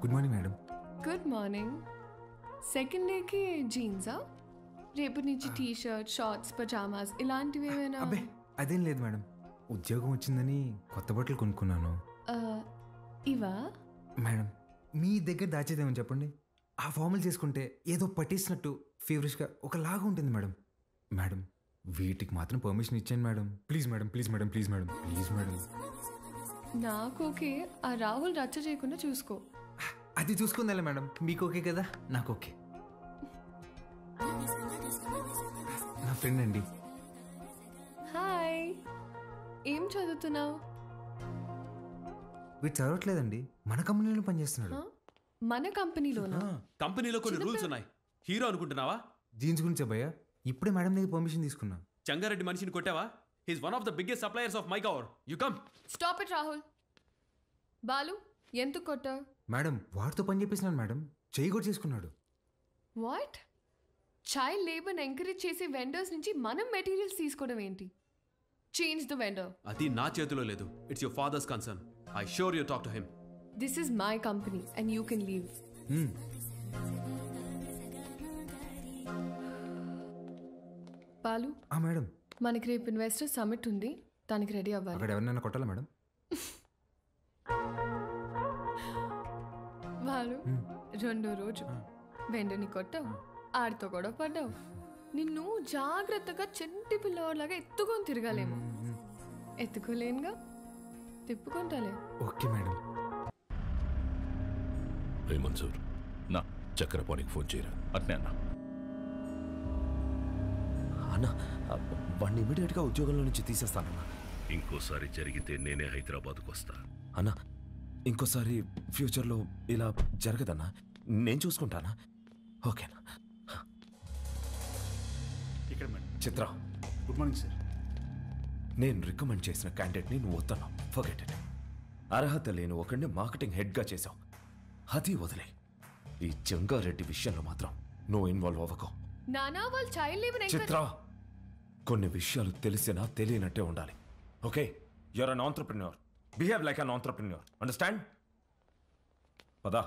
Good morning madam. Good morning. Second డేకి జీన్సా? రేపు నుంచి టీ షర్ట్, షార్ట్స్, పజామాస్ ఇలాంటివి ఏమైనా? అబ్బే అదేం లేదు మేడం, ఉద్యోగం వచ్చిందని కొత్త బట్టలు కొనుక్కున్నాను. ఇవా? మేడం మీ దగ్గర దాచేదేమని చెప్పండి. ఆ ఫార్మల్ చేసుకుంటే ఏదో పట్టేసినట్టు ఫీవరిష్గా ఒకలాగా ఉంటుంది మేడం. మేడం వీటికి మాత్రం పర్మిషన్ ఇచ్చాను madam. Please madam, please madam, please madam, please madam. నాకు ఓకే, ఆ రాహుల్ రచ్చ చేయకుండా చూసుకో. అది చూసుకుందా మేడం, మీకు ఓకే కదా, నాకు ఓకే. నా ఫ్రెండ్ అండి. హాయ్, ఏం చదువుతున్నావు? వీడు చదవట్లేదండి, మన కంపెనీలో పనిచేస్తున్నాడు. మన కంపెనీలోనా? కంపెనీలో కొన్ని రూల్స్ ఉన్నాయి. హీరో అనుకుంటున్నావా? జీన్స్ గురించి భయ్యా ఇప్పుడే మేడం దగ్గర పర్మిషన్ తీసుకున్నా. చంగారెడ్డి మనిషిని కొట్టావా? He's one of the biggest suppliers of మైకవర్. You come. Stop it Rahul. Balu, ఎందుకు కొట్టావు? మేడం వాడితో పని చేపిస్తున్నాను మేడం, చెయ్యి కూడా చేసుకున్నాడు. వాట్? చైల్డ్ లేబర్ ఎంకరేజ్ చేసే వెండర్స్ నుంచి మనం మెటీరియల్స్ తీసుకోవడం ఏంటి? Change the vendor. అది నా చేతిలో లేదు. It's your father's concern. I sure you talk to him. This is my company and you can leave. Balu, madam మనకి రేపు ఇన్వెస్టర్ సమిట్ ఉంది, దానికి రెడీ అవ్వాలి. అక్కడ ఎవరినైనా కొట్టాలా మేడం? బాలు, రెండో రోజు వెండని కొట్టావు, ఆడితో గొడవ పడ్డావు. నిన్ను జాగ్రత్తగా చెంటి పిల్లవాడిలాగా ఎత్తుకొని తిరగాలేమో. ఎత్తుకోలేనుగా, తిప్పుకుంటాలే. Okay madam. రే మన్సూర్, నా చక్రపాణికి ఫోన్ చేయరా. అట్నే అన్నా. అన్నా, వాడిని ఇమీడియట్గా ఉద్యోగంలో నుంచి తీసేస్తానన్నా. ఇంకోసారి జరిగితే నేనే హైదరాబాద్కు వస్తా. అన్నా, ఇంకోసారి ఫ్యూచర్లో ఇలా జరగదన్నా, నేను చూసుకుంటానా? ఓకేనా? ఇక్కడ మేడం. చిత్ర, గుడ్ మార్నింగ్ సార్. నేను రికమెండ్ చేసిన క్యాండిడేట్ని నువ్వు వద్దన్నావు. Forget it. అర్హత లేని ఒకడిని మార్కెటింగ్ హెడ్గా చేశావు, అది వదిలే. ఈ జంగారెడ్డి విషయంలో మాత్రం నువ్వు ఇన్వాల్వ్ అవ్వకు. నానా, వాళ్ళు చైల్డ్ లేబర్ చిత్ర, కొన్ని విషయాలు తెలిసినా తెలియనట్టే ఉండాలి. Okay, you're an entrepreneur. Behave like an entrepreneur. Understand? పదా.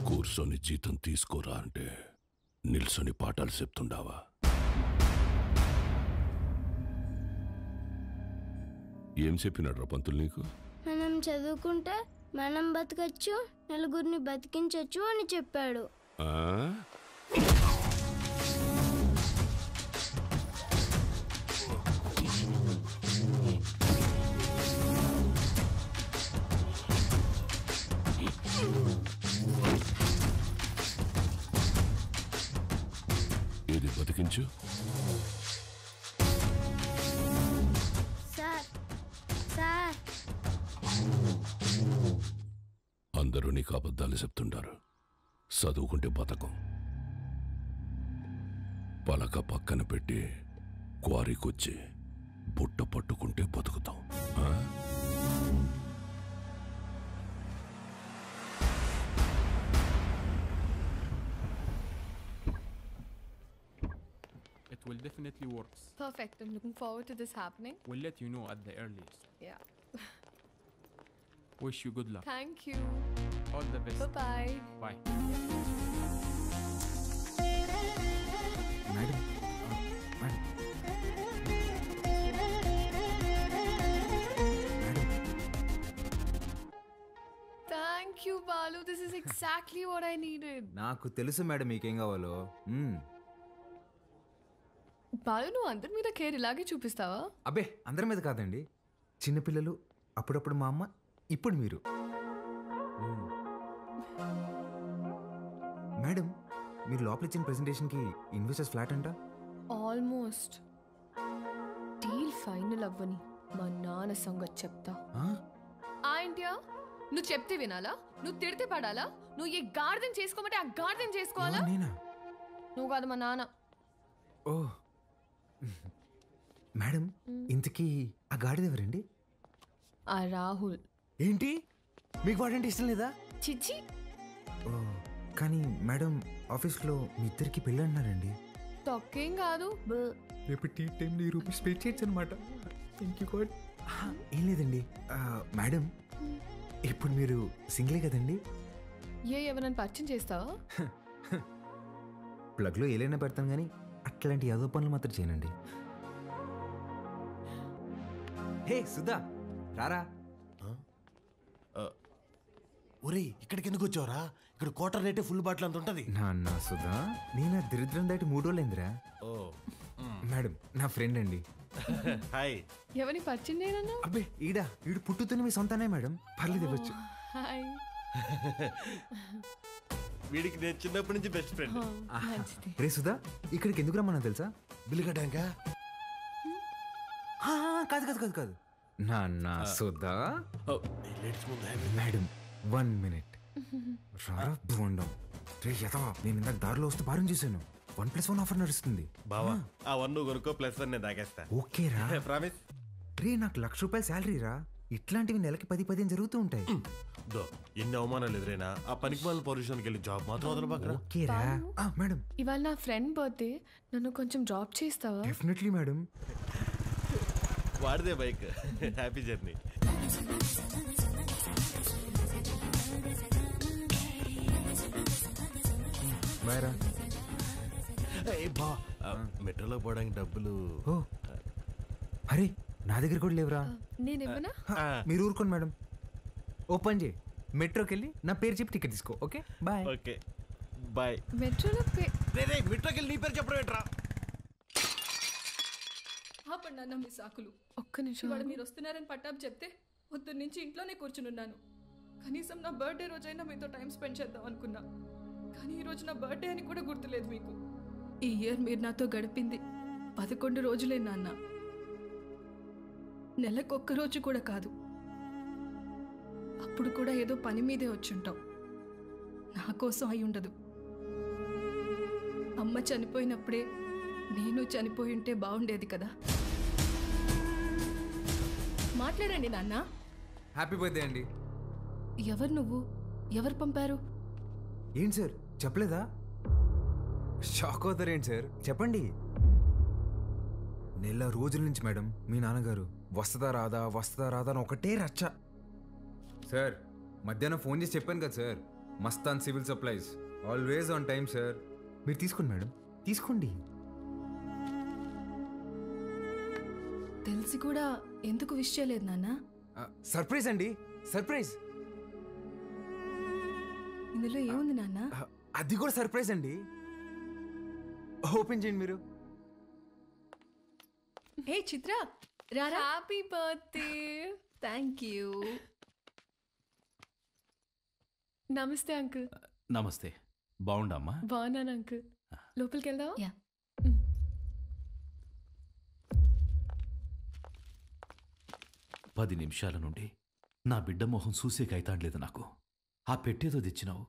కూర్చొని జీతం తీసుకోరా అంటే నిల్సొని పాఠాలు చెప్తుండావా? ఏం చెప్పినాడు రా పంతులు నీకు? మనం చదువుకుంటే మనం బతకచ్చు, నలుగురిని బతికించచ్చు అని చెప్పాడు. ఏది బతికించు? సార్, సార్, అందరూ నీకు అబద్ధాలు చెప్తుంటారు. చదువుకుంటే బతకం. పలక పక్కన పెట్టి క్వారీకొచ్చి బుట్ట పట్టుకుంటే బతుకుతాం. It will definitely work. Perfect. I'm looking forward to this happening. We'll let you know at the earliest. Yeah. Wish you good luck. Thank you. All the best. Bye-bye. Bye. Madam madam Thank you, Balu. This is exactly what I needed. నాకు తెలుసు madam మీకేం కావాలో. బాలు, నువ్వు అందరి మీద care ఇలాగే చూపిస్తావా? అబ్బే అందరి మీద కాదండి, చిన్నపిల్లలు, అప్పుడప్పుడు మా అమ్మ, ఇప్పుడు మీరు. మేడం మీరు లోపల ఇచ్చిన ప్రెజెంటేషన్కి ఇన్వెస్టర్స్ ఫ్లాట్ అంట. ఆల్మోస్ట్. డీల్ ఫైనల్ అవ్వని మా నాన్న సంగతి చెప్తా. ఆ ఇండియా నువ్వు చెప్తే వినాలా? నువ్వు తిడితే పడాలా? నువ్వు ఏ గార్డెన్ చేసుకోమంటే ఆ గార్డెన్ చేసుకోవాలా? నేనా? నువ్వు కాదు మా నాన్న. ఓ మేడం, ఇంతకీ ఆ గాడిద ఎవరండి? ఆ రాహుల్. ఏంటి, మీకు వాడంటే ఇష్టం లేదా? చిచ్చి. ఓ కానీ మేడం, ఆఫీస్లో మీ ఇద్దరికి పెళ్ళి అన్నారండి. తొక్కేం కాదు. రేపు టీ టైంలో ఈ రూపీస్ పే చేయొచ్చు అనమాట. Thank you God. ఏం లేదండి మేడం, ఇప్పుడు మీరు సింగిలే కదండి? ఎవరైనా పరిచయం చేస్తావా? ప్లగ్లో ఏలైనా పెడతాను కానీ అట్లాంటి యాదో పనులు మాత్రం చేయనండి. హే సుధా, రారా. ఒరేయ్, ఇక్కడికి ఎందుకు వచ్చావురా? ఇక్కడ క్వార్టర్ రేటే ఫుల్ బాటిల్ అంత ఉంటది. నా సుధా, నేను దరిద్రం దాటి 3 రోజులైందిరా. ఓ మేడం నా ఫ్రెండ్ అండి. హాయ్. ఎవరిని పరిచయం చేయనన్నా? అబ్బే ఈడు పుట్టుతున్న మీ సొంతనే మేడం, పర్లేదు ఇవ్వచ్చు. హాయ్. వీడికి నేను చిన్నప్పటి నుంచి బెస్ట్ ఫ్రెండ్. మంచిది. రే సుధా, ఇక్కడికి ఎందుకు రమ్మన్నా తెలుసా? బిల్లు కట్టాక కాదు కాదు కాదు కాదు నా సుధా. Madam 1 minute. రారా బోండం. రే యదవా, నేను ఇందాక దారిలో వస్తూ భారం చేశాను. 1+1 ఆఫర్ నడుస్తుంది. బావా, ఆ 1 నువ్వు కొనుక్కో, +1 నేను తాగేస్తా. ఓకే రా. ప్రామిస్. రే నాకు ₹1,00,000 శాలరీ రా. ఇట్లాంటివి నెలకి 10-15 జరుగుతూ ఉంటాయి. దో ఎన్ని అవమానాలు ఎదురైనా ఆ పనికి వాళ్ళ పొజిషన్కి వెళ్ళి జాబ్ మాత్రం వదల పక్కన. ఓకే రా. మేడం ఇవాళ నా ఫ్రెండ్ బర్త్డే, నన్ను కొంచెం డ్రాప్ చేస్తావా? Definitely madam. వాడిదే బైక్. Happy journey. బాయ్ రా. బా, మెట్రోలో పోవడానికి డబ్బులు. ఓ అరే, నా దగ్గర కూడా లేవురా. నేను ఇవ్వనా? మీరు ఊరుకోండి మేడం. ఓపెన్ చేయి, మెట్రోకి వెళ్ళి నా పేరు చెప్పి టికెట్ తీసుకో. Okay bye. Okay bye. మెట్రోలో మెట్రోకి వెళ్ళి నీ పేరు చెప్పడం ఏంట్రా? ఆపండి అన్న మీ సాకులు. ఒక్క నిమిషం. ఇవాళ మీరు వస్తున్నారని పట్టాపు చెప్తే పొద్దున్న నుంచి ఇంట్లోనే కూర్చునున్నాను. కనీసం నా బర్త్డే రోజైనా మీతో టైం స్పెండ్ చేద్దాం అనుకున్నా, కానీ ఈరోజు నా బర్త్డే అని కూడా గుర్తులేదు మీకు. ఈ ఇయర్ మీరు నాతో గడిపింది 11 రోజులే నాన్న. నెలకొక్క రోజు కూడా కాదు. అప్పుడు కూడా ఏదో పని మీదే వచ్చుంటాం. నా కోసం అయి ఉండదు. అమ్మ చనిపోయినప్పుడే నేను చనిపోయి ఉంటే బాగుండేది కదా. మాట్లాడండి నాన్న. హ్యాపీ బర్త్డే అండి. ఎవరు నువ్వు? ఎవరు పంపారు? ఏంటి సార్ చెప్పలేదా? షాక్ అవుతారేంటి సార్, చెప్పండి. నెల రోజుల నుంచి మేడం మీ నాన్నగారు వస్తుందా రాదా అని ఒకటే రచ్చ. సార్ మధ్యాహ్నం ఫోన్ చేసి చెప్పాను కదా sir, Mastan civil supplies, always on time sir. మీరు తీసుకోండి మేడం, తీసుకోండి. తెలిసి కూడా ఎందుకు విష్ చేయలేదు నాన్న? సర్ప్రైజ్ అండి, సర్ప్రైజ్. ఇందులో ఏముంది నాన్న? అది కూడా సర్ప్రైజ్ అండి. ఓపెన్ చేయండి మీరు. ఏ చిత్ర, రారా. Happy birthday. Thank you. నమస్తే అంకుల్. నమస్తే. బాగుండమ్మా? బాగున్నాను అంకుల్. లోపలికి వెళ్దావా? యా. 10 నిమిషాల నుండి నా బిడ్డ మొహం చూసేకైతాండలేదు నాకు. ఆ పెట్టేదో తెచ్చినావు,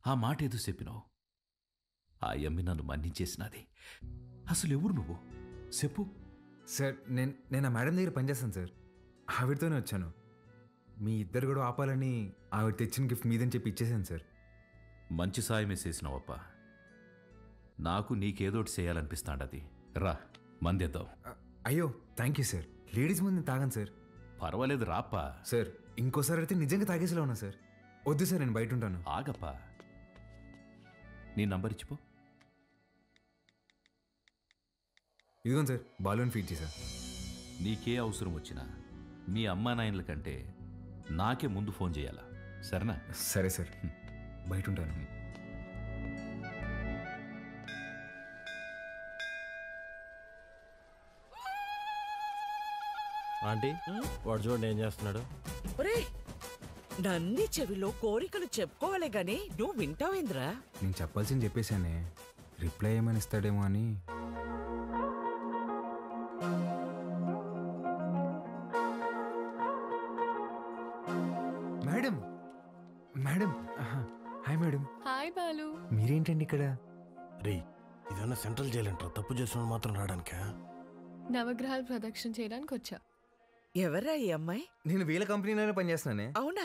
ఆ మాట ఏదో చెప్పినావు. ఆ యమ్మి నన్ను మన్నించేసినది. అసలు ఎవరు నువ్వు చెప్పు. సార్ నేను ఆ మేడం దగ్గర పనిచేస్తాను సార్, ఆవిడతోనే వచ్చాను. మీ ఇద్దరు కూడా ఆపాలని ఆవిడ తెచ్చిన గిఫ్ట్ మీదని చెప్పి ఇచ్చేసాను సార్. మంచి సాయమే చేసినావప్ప. నాకు నీకేదోటి చేయాలనిపిస్తాండది. రా మందేద్దాం. అయ్యో థ్యాంక్ యూ సార్. లేడీస్ ముందు తాగాను సార్. పర్వాలేదు రాప్పా. సార్ ఇంకోసారి అయితే నిజంగా తాగేసేలా ఉన్నా సార్. వద్దు సార్, నేను బయట ఉంటాను. ఆగప్పా, నీ నంబర్ ఇచ్చిపో. ఇదిగోండి సార్, బాలూన్ ఫీడ్ చేశా. నీకే అవసరం వచ్చినా మీ అమ్మా నాయనల కంటే నాకే ముందు ఫోన్ చేయాలా, సరేనా? సరే సార్, బయట ఉంటాను. ఆంటీ, వాడు చూడండి ఏం చేస్తున్నాడు. ఒరేయ్, నన్ని చెవిలో కోరికలు చెప్పుకోవాలే గాని నువ్వు వింటావేంద్రా? నేను చెప్పాల్సింది చెప్పేశానే, రిప్లై ఏమైనా ఇస్తాడేమో అని. Madam madam hi madam. Hi Balu. మీరేంటండి ఇక్కడ? రే ఇదన్నా సెంట్రల్ జైలు అంటారు, తప్పు చేసిన మాత్రం రావడానికా? నవగ్రహాలు ప్రదక్షిణ చేయడానికి వచ్చా. ఎవరా ఈ అమ్మాయి? నేను వీళ్ళ కంపెనీలోనే పనిచేస్తున్నానే. అవునా?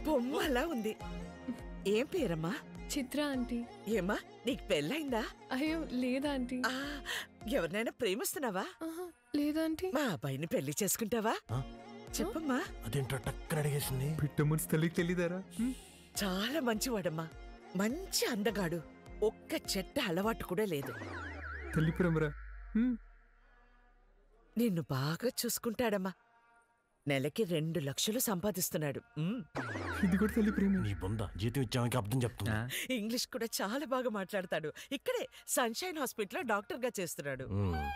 బొమ్మ అలా ఉంది. ఏం పేరమ్మా? చిత్ర ఆంటీ. ఏమ్మా నీకు పెళ్ళైందా? అయ్యో లేదా ఆంటీ. ఎవరినైనా ప్రేమిస్తున్నావా? లేదాంటీ. మా అబ్బాయిని పెళ్లి చేసుకుంటావా? చెప్పమ్మా. అదేంటో టక్కన అడిగేసింది. పిట్ట మనసు తల్లికి తెలియదారా? చాలా మంచివాడమ్మా, మంచి అందగాడు, ఒక్క చెట్ట అలవాటు కూడా లేదు. తల్లి ప్రేమరా. నిన్ను బాగా చూసుకుంటాడమ్మా. నెలకి 2 లక్షలు సంపాదిస్తున్నాడు. ఇది కూడా తల్లి ప్రేమ. నీ బొంద జీతం ఇచ్చామని అర్థం చెప్తున్నా. ఇంగ్లీష్ కూడా చాలా బాగా మాట్లాడతాడు. ఇక్కడే సన్షైన్ హాస్పిటల్లో డాక్టర్ గా చేస్తున్నాడు.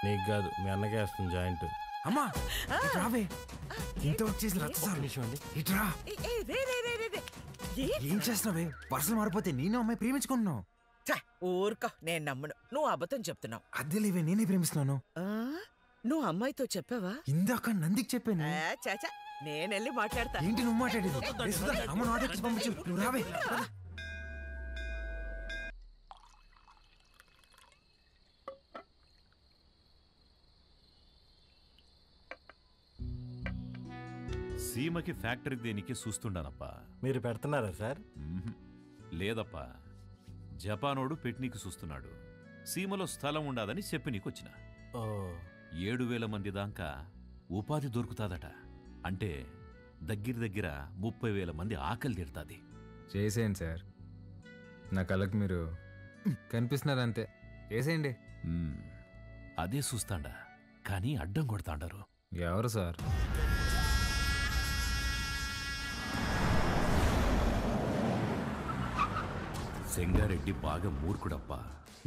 నీకు కాదు, మీ అన్నకే వేస్తుంది జాయింట్. అమ్మా రావే, ఇంత వచ్చేసి రచ్చసారు. ఇట్రా. ఏం చేస్తున్నావే? పర్సలు మారిపోతే నేను అమ్మాయి ప్రేమించుకుంటున్నావు. ఊరుకో, నేను నమ్మను. నువ్వు అబద్ధం చెప్తున్నావు. అద్దె లేవే, నేనే ప్రేమిస్తున్నాను. నువ్వు అమ్మాయితో చెప్పావా? ఇందాక నందికి చెప్పాను. చాచా, నేనెళ్ళి మాట్లాడతా. ఏంటి నువ్వు మాట్లాడేది? అమ్మ నాటకి పంపించు, నువ్వు రావే. సీమకి ఫ్యాక్టరీ దేనికి చూస్తుండానప్పా. మీరు పెడుతున్నారా సార్? లేదప్పా, జపానోడు పెట్నీకి చూస్తున్నాడు. సీమలో స్థలం ఉండదని చెప్పి నీకొచ్చిన. 7,000 మంది దాకా ఉపాధి దొరుకుతాదట. అంటే దగ్గర 30,000 మంది ఆకలి తీరుతాది. చేసేయండి సార్, నా కళ్ళకి మీరు కనిపిస్తున్నారు అంతే. చేసేయండి. అదే చూస్తాండా, కానీ అడ్డం కొడతాండారు. ఎవరు సార్? సెంగారెడ్డి బాగా మూర్ఖుడప్ప.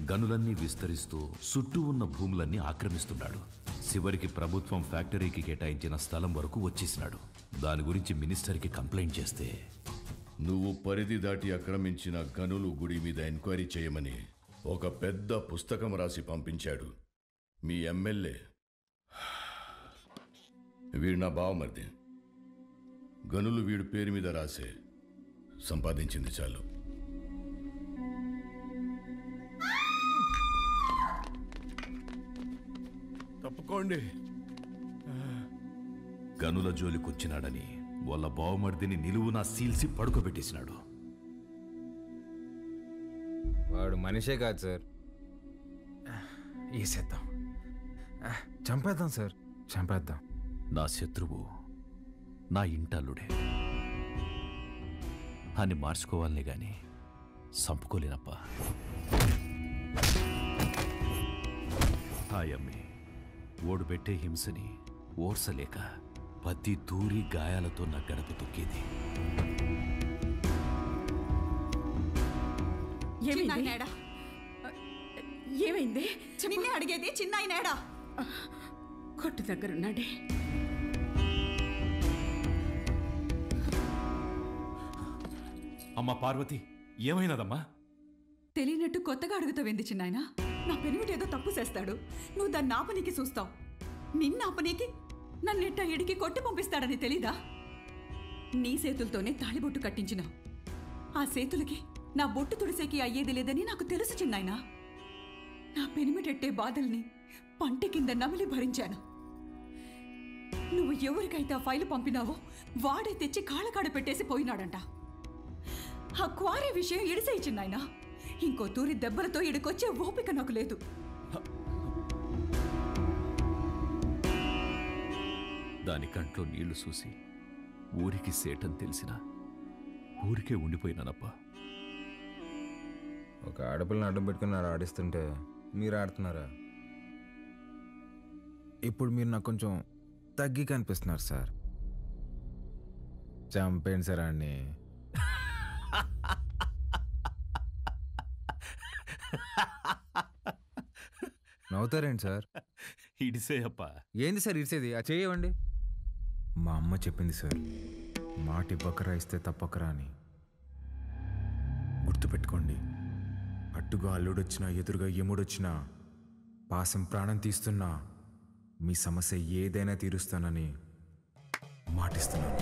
గనులన్నీ విస్తరిస్తూ చుట్టూ ఉన్న భూములన్నీ ఆక్రమిస్తున్నాడు. చివరికి ప్రభుత్వం ఫ్యాక్టరీకి కేటాయించిన స్థలం వరకు వచ్చేసినాడు. దాని గురించి మినిస్టర్కి కంప్లైంట్ చేస్తే, నువ్వు పరిధి దాటి ఆక్రమించిన గనులు గుడి మీద ఎంక్వైరీ చేయమని ఒక పెద్ద పుస్తకం రాసి పంపించాడు మీ ఎమ్మెల్యే. వీడు నా బావమరిది. గనులు వీడు పేరు మీద రాసే, సంపాదించింది చాలు. తప్పుకోండి. గనుల జోలికొచ్చినాడని వాళ్ళ బావమర్దిని నిలువునా సీల్సి పడుకోబెట్టేసినాడు. వాడు మనిషే కాదు సార్. వేసేద్దాం, చంపేద్దాం సార్, చంపేద్దాం. నా శత్రువు నా ఇంటల్లుడే అని మార్చుకోవాలనే గాని చంపుకోలేనప్పా. హాయమ్మి ఓడిపెట్టే హింసని ఓర్సలేక పత్తి తూరి గాయాలతో నా గడప తొక్కేది. ఏమైంది? నిన్నే అడిగేది. చిన్నాయనేడా? కొట్టు దగ్గరున్నాడే. అమ్మా పార్వతి, ఏమైనదమ్మా? తెలియనట్టు కొత్తగా అడుగుతావేంది చిన్నాయన? నా పెనుమిటేదో తప్పు చేస్తాడు, నువ్వు దాన్ని ఆపనీకి చూస్తావు. నిన్న ఆపనీకి నన్నెట్ట ఎడికి కొట్టి పంపిస్తాడని తెలీదా? నీ చేతులతోనే తాళిబొట్టు కట్టించినావు. ఆ చేతులకి నా బొట్టు తుడిసేకి అయ్యేది లేదని నాకు తెలుసు చిన్నాయన. నా పెనిమిటెట్టే బాధల్ని పంట కింద నమిలి భరించాను. నువ్వు ఎవరికైతే ఆ ఫైలు పంపినావో వాడే తెచ్చి కాళ్ళకాడ పెట్టేసి పోయినాడంట. ఆ క్వారీ విషయం ఇడిసేయి చిన్నాయన. ఇంకో తూరి దెబ్బలతో ఇడికొచ్చే ఓపిక నాకు లేదు. దాని కంట్లో నీళ్లు చూసి ఊరికి సేటని తెలిసినా ఊరికే ఉండిపోయినానప్పా. ఒక ఆడపిల్లని అడ్డం పెట్టుకుని ఆడిస్తుంటే మీరు ఆడుతున్నారా? ఇప్పుడు మీరు నాకు కొంచెం తగ్గి కనిపిస్తున్నారు సార్. చంపేయండి సార్ అన్ని. నవ్వుతారేంటి సార్? ఇడిసేయప్పా. ఏంది సార్ ఇడిసేది? ఆ చేయవండి. మా అమ్మ చెప్పింది సార్, మాట ఇవ్వకరా ఇస్తే తప్పకరా అని. గుర్తుపెట్టుకోండి, అట్టుగా అల్లుడొచ్చినా ఎదురుగా ఎముడొచ్చినా పాసం ప్రాణం తీస్తున్నా మీ సమస్య ఏదైనా తీరుస్తానని మాటిస్తున్నాను.